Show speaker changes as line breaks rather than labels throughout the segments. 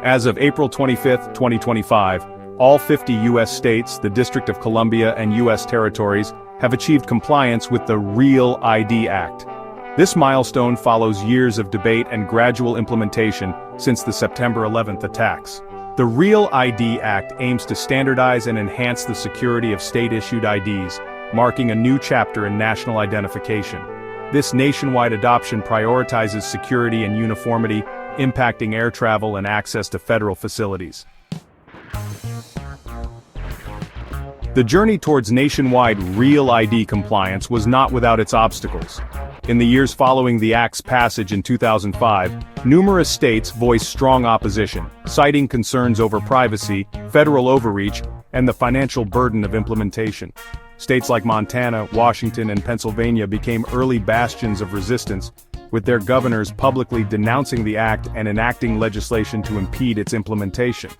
As of April 25, 2025, all 50 U.S. states, the District of Columbia, and U.S. territories have achieved compliance with the REAL ID Act. This milestone follows years of debate and gradual implementation since the September 11th attacks. The REAL ID Act aims to standardize and enhance the security of state-issued IDs, marking a new chapter in national identification. This nationwide adoption prioritizes security and uniformity, impacting air travel and access to federal facilities. The journey towards nationwide REAL ID compliance was not without its obstacles. In the years following the Act's passage in 2005, numerous states voiced strong opposition, citing concerns over privacy, federal overreach, and the financial burden of implementation. States like Montana, Washington, and Pennsylvania became early bastions of resistance, with their governors publicly denouncing the act and enacting legislation to impede its implementation.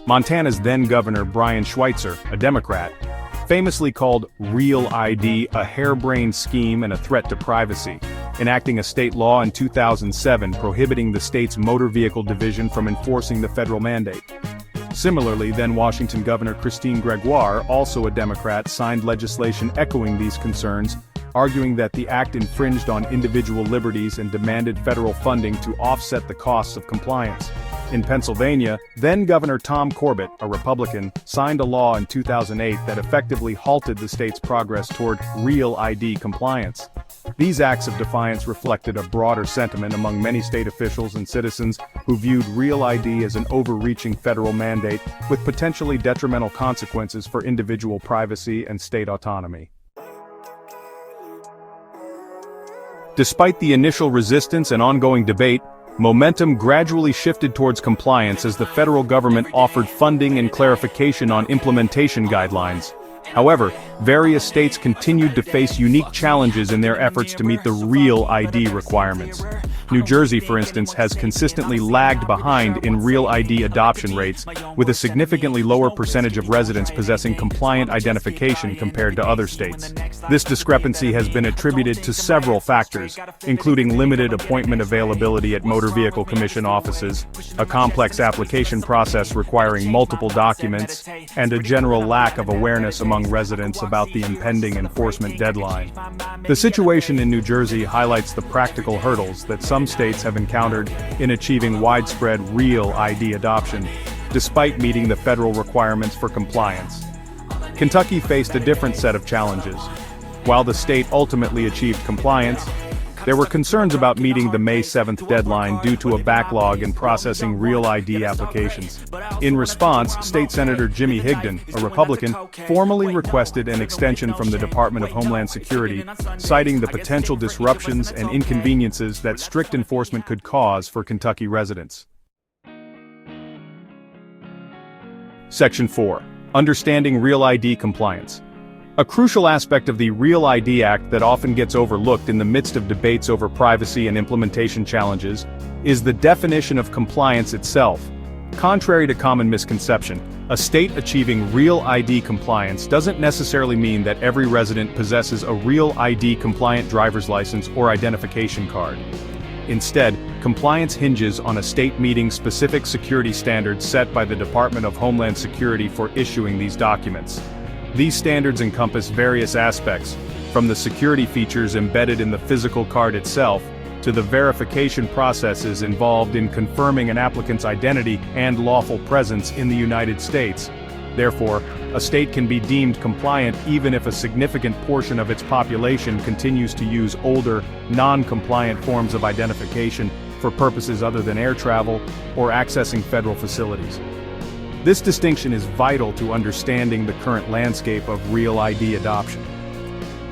Montana's then-governor Brian Schweitzer, a Democrat, famously called REAL ID a harebrained scheme and a threat to privacy, enacting a state law in 2007 prohibiting the state's motor vehicle division from enforcing the federal mandate. Similarly, then-Washington Governor Christine Gregoire, also a Democrat, signed legislation echoing these concerns, arguing that the act infringed on individual liberties and demanded federal funding to offset the costs of compliance. In Pennsylvania, then-Governor Tom Corbett, a Republican, signed a law in 2008 that effectively halted the state's progress toward REAL ID compliance. These acts of defiance reflected a broader sentiment among many state officials and citizens who viewed REAL ID as an overreaching federal mandate with potentially detrimental consequences for individual privacy and state autonomy. Despite the initial resistance and ongoing debate, momentum gradually shifted towards compliance as the federal government offered funding and clarification on implementation guidelines. However, various states continued to face unique challenges in their efforts to meet the REAL ID requirements. New Jersey, for instance, has consistently lagged behind in REAL ID adoption rates, with a significantly lower percentage of residents possessing compliant identification compared to other states. This discrepancy has been attributed to several factors, including limited appointment availability at Motor Vehicle Commission offices, a complex application process requiring multiple documents, and a general lack of awareness among residents about the impending enforcement deadline. The situation in New Jersey highlights the practical hurdles that some states have encountered in achieving widespread REAL ID adoption, despite meeting the federal requirements for compliance. Kentucky faced a different set of challenges. While the state ultimately achieved compliance, there were concerns about meeting the May 7th deadline due to a backlog in processing REAL ID applications. In response, State Senator Jimmy Higdon, a Republican, formally requested an extension from the Department of Homeland Security, citing the potential disruptions and inconveniences that strict enforcement could cause for Kentucky residents. Section 4. Understanding REAL ID compliance. A crucial aspect of the REAL ID Act that often gets overlooked in the midst of debates over privacy and implementation challenges is the definition of compliance itself. Contrary to common misconception, a state achieving REAL ID compliance doesn't necessarily mean that every resident possesses a REAL ID compliant driver's license or identification card. Instead, compliance hinges on a state meeting specific security standards set by the Department of Homeland Security for issuing these documents. These standards encompass various aspects, from the security features embedded in the physical card itself, to the verification processes involved in confirming an applicant's identity and lawful presence in the United States. Therefore, a state can be deemed compliant even if a significant portion of its population continues to use older, non-compliant forms of identification for purposes other than air travel or accessing federal facilities. This distinction is vital to understanding the current landscape of REAL ID adoption.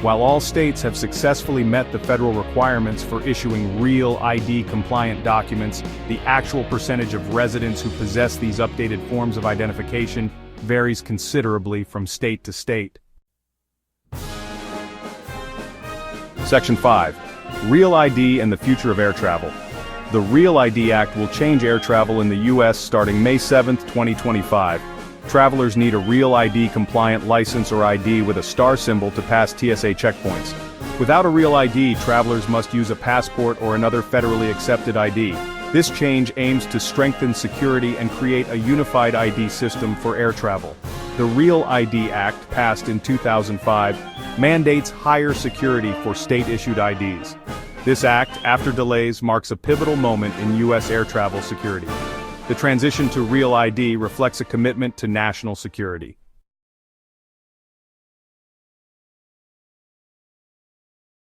While all states have successfully met the federal requirements for issuing REAL ID compliant documents, the actual percentage of residents who possess these updated forms of identification varies considerably from state to state. Section 5. REAL ID and the future of air travel. The REAL ID Act will change air travel in the U.S. starting May 7, 2025. Travelers need a REAL ID compliant license or ID with a star symbol to pass TSA checkpoints. Without a REAL ID, travelers must use a passport or another federally accepted ID. This change aims to strengthen security and create a unified ID system for air travel. The Real ID Act, passed in 2005, mandates higher security for state-issued IDs. This act, after delays, marks a pivotal moment in U.S. air travel security. The transition to Real ID reflects a commitment to national security.